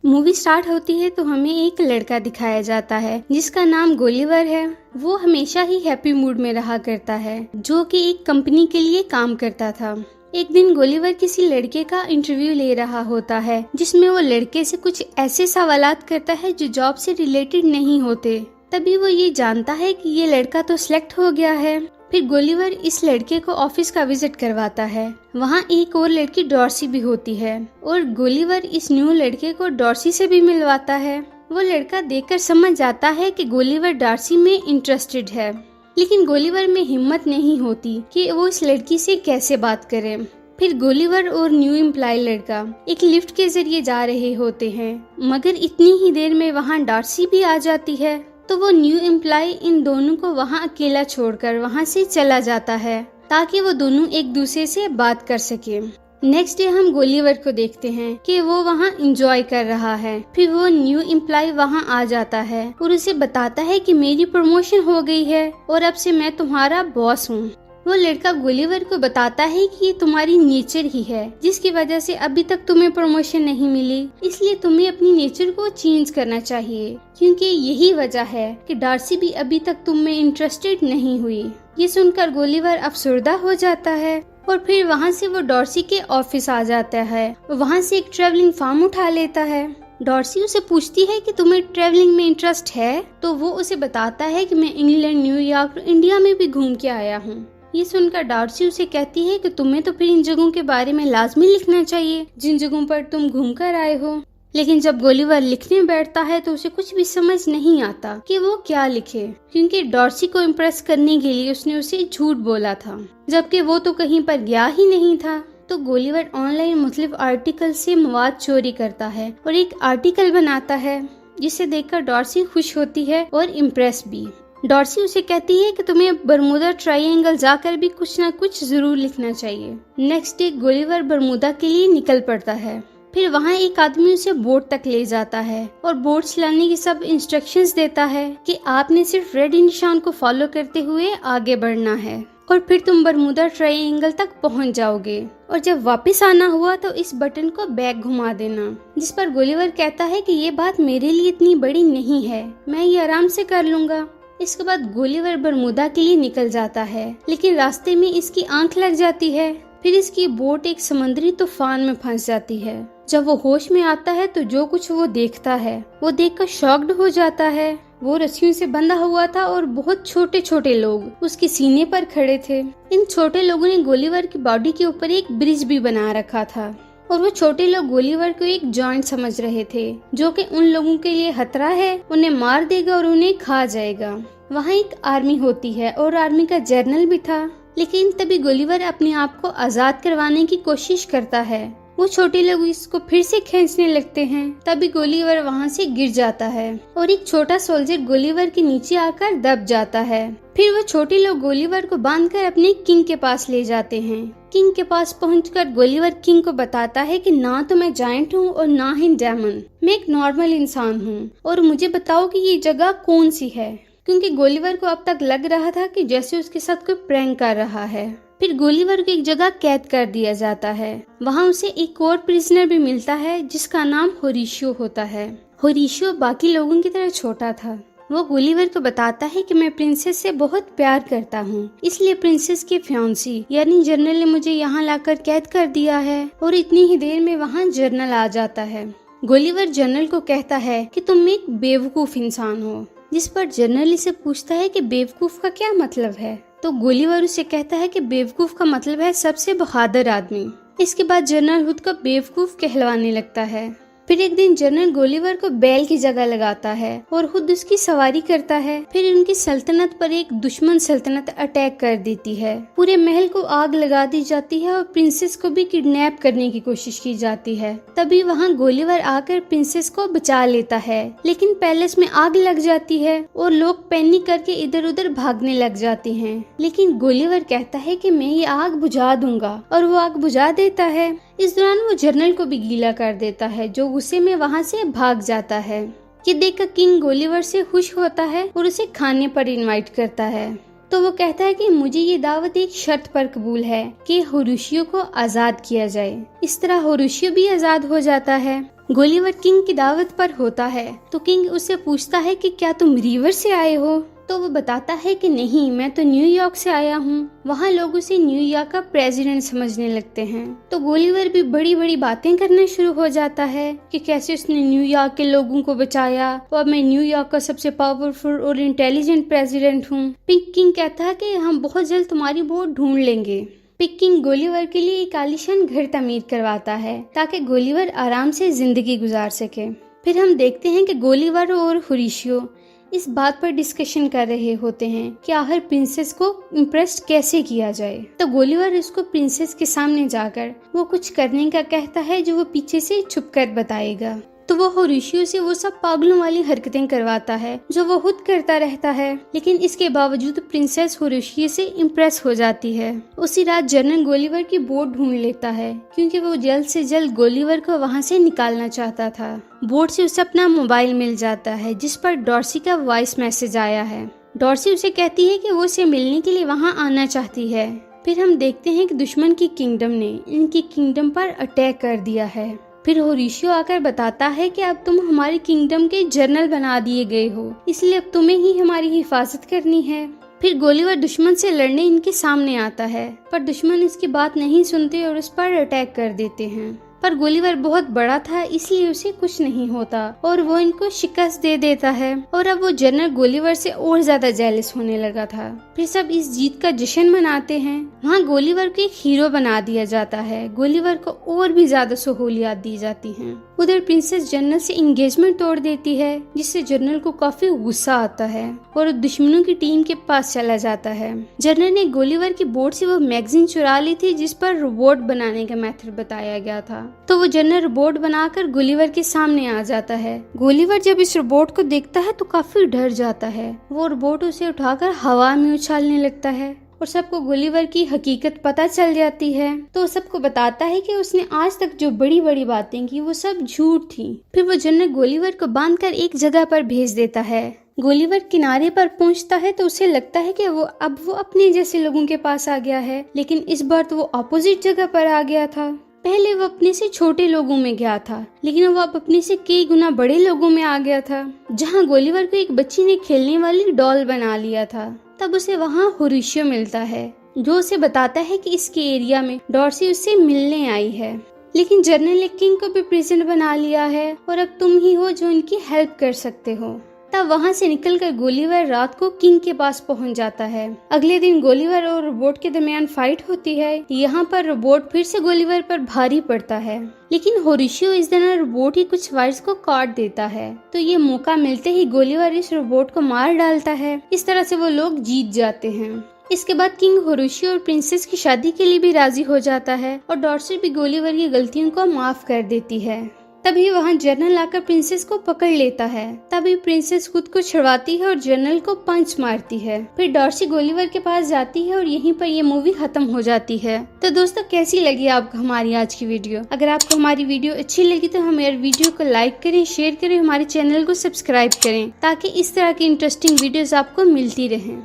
Movie start होती है तो हमें एक लड़का दिखाया जाता है जिसका नाम गोलीवर है। वो हमेशा ही हैप्पी मूड में रहा करता है, जो कि एक कंपनी के लिए काम करता था। एक दिन गोलीवर किसी लड़के का इंटरव्यू ले रहा होता है, जिसमें वो लड़के से कुछ ऐसे सवालात करता है जो जॉब से रिलेटेड नहीं होते। तभी वो ये जानता है कि ये लड़का तो सिलेक्ट हो गया है। फिर गोलीवर इस लड़के को ऑफिस का विजिट करवाता है। वहाँ एक और लड़की डॉर्सी भी होती है और गोलीवर इस न्यू लड़के को डॉर्सी से भी मिलवाता है। वो लड़का देखकर समझ जाता है कि गोलीवर डॉर्सी में इंटरेस्टेड है, लेकिन गोलीवर में हिम्मत नहीं होती कि वो इस लड़की से कैसे बात करे। फिर गोलीवर और न्यू एम्प्लॉय लड़का एक लिफ्ट के जरिए जा रहे होते हैं, मगर इतनी ही देर में वहाँ डॉर्सी भी आ जाती है। तो वो न्यू एम्प्लॉय इन दोनों को वहाँ अकेला छोड़कर वहाँ से चला जाता है ताकि वो दोनों एक दूसरे से बात कर सके। नेक्स्ट डे हम गोलीवर को देखते हैं कि वो वहाँ एंजॉय कर रहा है। फिर वो न्यू एम्प्लॉय वहाँ आ जाता है और उसे बताता है कि मेरी प्रमोशन हो गई है और अब से मैं तुम्हारा बॉस हूँ। वो लड़का गोलीवर को बताता है कि ये तुम्हारी नेचर ही है जिसकी वजह से अभी तक तुम्हें प्रमोशन नहीं मिली, इसलिए तुम्हें अपनी नेचर को चेंज करना चाहिए, क्योंकि यही वजह है कि डॉर्सी भी अभी तक तुम में इंटरेस्टेड नहीं हुई। ये सुनकर गोलीवर अफसरदा हो जाता है और फिर वहाँ से वो डॉर्सी के ऑफिस आ जाता है। वहाँ से एक ट्रैवलिंग फार्म उठा लेता है। डॉर्सी उसे पूछती है कि तुम्हें ट्रैवलिंग में इंटरेस्ट है, तो वो उसे बताता है कि मैं इंग्लैंड, न्यूयॉर्क और इंडिया में भी घूम के आया हूँ। ये सुनकर डॉर्सी उसे कहती है कि तुम्हें तो फिर इन जगहों के बारे में लाजमी लिखना चाहिए जिन जगहों पर तुम घूम कर आए हो। लेकिन जब गोलीवर लिखने बैठता है तो उसे कुछ भी समझ नहीं आता कि वो क्या लिखे, क्योंकि डॉर्सी को इम्प्रेस करने के लिए उसने उसे झूठ बोला था, जबकि वो तो कहीं पर गया ही नहीं था। तो गोलीवर ऑनलाइन मुख्तलिफ आर्टिकल से मवाद चोरी करता है और एक आर्टिकल बनाता है, जिसे देखकर डॉर्सी खुश होती है और इम्प्रेस भी। डॉर्सी उसे कहती है कि तुम्हें बरमूदा ट्रायंगल जाकर भी कुछ न कुछ जरूर लिखना चाहिए। नेक्स्ट डे गोलीवर बरमूदा के लिए निकल पड़ता है। फिर वहाँ एक आदमी उसे बोट तक ले जाता है और बोट चलाने की सब इंस्ट्रक्शंस देता है कि आपने सिर्फ रेड निशान को फॉलो करते हुए आगे बढ़ना है और फिर तुम बरमूदा ट्रायंगल तक पहुँच जाओगे, और जब वापस आना हुआ तो इस बटन को बैक घुमा देना। जिस पर गोलीवर कहता है कि ये बात मेरे लिए इतनी बड़ी नहीं है, मैं ये आराम से कर लूंगा। इसके बाद गोलीवर बरमूदा के लिए निकल जाता है, लेकिन रास्ते में इसकी आंख लग जाती है। फिर इसकी बोट एक समुद्री तूफान में फंस जाती है। जब वो होश में आता है तो जो कुछ वो देखता है वो देखकर शॉक्ड हो जाता है। वो रस्सियों से बंधा हुआ था और बहुत छोटे छोटे लोग उसके सीने पर खड़े थे। इन छोटे लोगों ने गोलीवर की बॉडी के ऊपर एक ब्रिज भी बना रखा था और वो छोटे लोग गोलीवर को एक जॉइंट समझ रहे थे, जो कि उन लोगों के लिए खतरा है, उन्हें मार देगा और उन्हें खा जाएगा। वहाँ एक आर्मी होती है और आर्मी का जनरल भी था, लेकिन तभी गोलीवर अपने आप को आजाद करवाने की कोशिश करता है। वो छोटे लोग इसको फिर से खींचने लगते हैं। तभी गोलीवर वहाँ से गिर जाता है और एक छोटा सोल्जर गोलीवर के नीचे आकर दब जाता है। फिर वो छोटे लोग गोलीवर को बांधकर अपने किंग के पास ले जाते हैं। किंग के पास पहुंचकर गोलीवर किंग को बताता है कि ना तो मैं जायंट हूँ और ना ही डेमन, मैं एक नॉर्मल इंसान हूँ और मुझे बताओ कि ये जगह कौन सी है, क्योंकि गोलीवर को अब तक लग रहा था कि जैसे उसके साथ कोई प्रैंक कर रहा है। फिर गोलीवर को एक जगह कैद कर दिया जाता है। वहाँ उसे एक और प्रिजनर भी मिलता है जिसका नाम होरिशियो होता है। होरिशियो बाकी लोगों की तरह छोटा था। वो गोलीवर को बताता है कि मैं प्रिंसेस से बहुत प्यार करता हूँ, इसलिए प्रिंसेस के फ्यांसी यानी जनरल ने मुझे यहाँ लाकर कैद कर दिया है। और इतनी ही देर में वहाँ जनरल आ जाता है। गोलीवर जनरल को कहता है कि तुम एक बेवकूफ इंसान हो, जिस पर जनरल इसे पूछता है कि बेवकूफ का क्या मतलब है। तो गोलीवर उसे कहता है कि बेवकूफ का मतलब है सबसे बहादुर आदमी। इसके बाद जनरल खुद को बेवकूफ कहलवाने लगता है। फिर एक दिन जनरल गोलीवर को बैल की जगह लगाता है और खुद उसकी सवारी करता है। फिर उनकी सल्तनत पर एक दुश्मन सल्तनत अटैक कर देती है। पूरे महल को आग लगा दी जाती है और प्रिंसेस को भी किडनैप करने की कोशिश की जाती है। तभी वहाँ गोलीवर आकर प्रिंसेस को बचा लेता है, लेकिन पैलेस में आग लग जाती है और लोग पैनिक करके इधर उधर भागने लग जाते हैं। लेकिन गोलीवर कहता है कि मैं ये आग बुझा दूंगा और वो आग बुझा देता है। इस दौरान वो जनरल को भी गीला कर देता है, जो गुस्से में वहाँ से भाग जाता है। ये देखकर किंग गोलीवर से खुश होता है और उसे खाने पर इनवाइट करता है। तो वो कहता है कि मुझे ये दावत एक शर्त पर कबूल है कि होरिशियो को आजाद किया जाए। इस तरह होरिशियो भी आजाद हो जाता है। गोलीवर किंग की दावत पर होता है तो किंग उससे पूछता है कि क्या तुम रिवर से आए हो? तो वो बताता है कि नहीं, मैं तो न्यूयॉर्क से आया हूँ। वहाँ लोग उसे न्यूयॉर्क का प्रेसिडेंट समझने लगते हैं। तो गोलीवर भी बड़ी बड़ी बातें करना शुरू हो जाता है कि कैसे उसने न्यूयॉर्क के लोगों को बचाया और मैं न्यूयॉर्क का सबसे पावरफुल और इंटेलिजेंट प्रेसिडेंट हूँ। पिंक किंग कहता है कि हम बहुत जल्द तुम्हारी वोट ढूंढ लेंगे। पिंक किंग गोलीवर के लिए एक आलीशान घर तमीर करवाता है ताकि गोलीवर आराम से जिंदगी गुजार सके। फिर हम देखते हैं कि गोलीवर और होरेशियो इस बात पर डिस्कशन कर रहे होते हैं कि आखिर प्रिंसेस को इम्प्रेस कैसे किया जाए। तो गोलीवर उसको प्रिंसेस के सामने जाकर वो कुछ करने का कहता है जो वो पीछे से छुपकर बताएगा। तो वो होरेशियो से वो सब पागलों वाली हरकतें करवाता है जो वो खुद करता रहता है, लेकिन इसके बावजूद प्रिंसेस होरेशियो से इम्प्रेस हो जाती है। उसी रात जनरल गोलीवर की बोट ढूंढ लेता है क्योंकि वो जल्द से जल्द गोलीवर को वहाँ से निकालना चाहता था। बोट से उसे अपना मोबाइल मिल जाता है जिस पर डॉर्सी का वॉइस मैसेज आया है। डॉर्सी उसे कहती है कि वो उसे मिलने के लिए वहाँ आना चाहती है। फिर हम देखते हैं कि दुश्मन की किंगडम ने इनकी किंगडम पर अटैक कर दिया है। फिर होरेशियो आकर बताता है कि अब तुम हमारी किंगडम के जनरल बना दिए गए हो, इसलिए अब तुम्हें ही हमारी हिफाजत करनी है। फिर गोलीवर दुश्मन से लड़ने इनके सामने आता है, पर दुश्मन इसकी बात नहीं सुनते और उस पर अटैक कर देते हैं। पर गोलीवर बहुत बड़ा था इसलिए उसे कुछ नहीं होता और वो इनको शिकस्त दे देता है और अब वो जनरल गोलीवर से और ज्यादा जेलस होने लगा था। फिर सब इस जीत का जश्न मनाते हैं। वहाँ गोलीवर को एक हीरो बना दिया जाता है। गोलीवर को और भी ज्यादा सहूलियात दी जाती हैं। उधर प्रिंसेस जनरल से एंगेजमेंट तोड़ देती है जिससे जनरल को काफी गुस्सा आता है और दुश्मनों की टीम के पास चला जाता है। जनरल ने गोलीवर की बोर्ड से वो मैगजीन चुरा ली थी जिस पर रोबोट बनाने का मेथड बताया गया था। तो वो जनरल रोबोट बनाकर गोलीवर के सामने आ जाता है। गोलीवर जब इस रोबोट को देखता है तो काफी डर जाता है। वो रोबोट उसे उठाकर हवा में उछालने लगता है और सबको गोलीवर की हकीकत पता चल जाती है। तो सबको बताता है कि उसने आज तक जो बड़ी बड़ी बातें की वो सब झूठ थी। फिर वो जनरल गोलीवर को बांधकर एक जगह पर भेज देता है। गोलीवर किनारे पर पहुंचता है तो उसे लगता है कि वो अपने जैसे लोगों के पास आ गया है, लेकिन इस बार तो वो अपोजिट जगह पर आ गया था। पहले वो अपने से छोटे लोगों में गया था, लेकिन वो अब अपने से कई गुना बड़े लोगों में आ गया था, जहाँ गोलीवर को एक बच्ची ने खेलने वाली डॉल बना लिया था। तब उसे वहाँ होरेशियो मिलता है जो उसे बताता है कि इसके एरिया में डॉर्सी उससे मिलने आई है, लेकिन जनरल किंग को भी प्रेसिडेंट बना लिया है और अब तुम ही हो जो इनकी हेल्प कर सकते हो। तब वहाँ से निकलकर गोलीवर रात को किंग के पास पहुँच जाता है। अगले दिन गोलीवर और रोबोट के दरमियान फाइट होती है। यहाँ पर रोबोट फिर से गोलीवर पर भारी पड़ता है, लेकिन होरेशियो इस दिन रोबोट ही कुछ वायर्स को काट देता है। तो ये मौका मिलते ही गोलीवर इस रोबोट को मार डालता है। इस तरह से वो लोग जीत जाते हैं। इसके बाद किंग होरेशियो और प्रिंसेस की शादी के लिए भी राजी हो जाता है और डॉर्सी भी गोलीवर की गलतियों को माफ कर देती है। तभी वहाँ जनरल आकर प्रिंसेस को पकड़ लेता है। तभी प्रिंसेस खुद को छुड़वाती है और जनरल को पंच मारती है। फिर डॉर्सी गोलीवर के पास जाती है और यहीं पर ये मूवी खत्म हो जाती है। तो दोस्तों, कैसी लगी आपको हमारी आज की वीडियो? अगर आपको हमारी वीडियो अच्छी लगी तो हमारे वीडियो को लाइक करें, शेयर करें, हमारे चैनल को सब्सक्राइब करें ताकि इस तरह की इंटरेस्टिंग वीडियोस आपको मिलती रहें।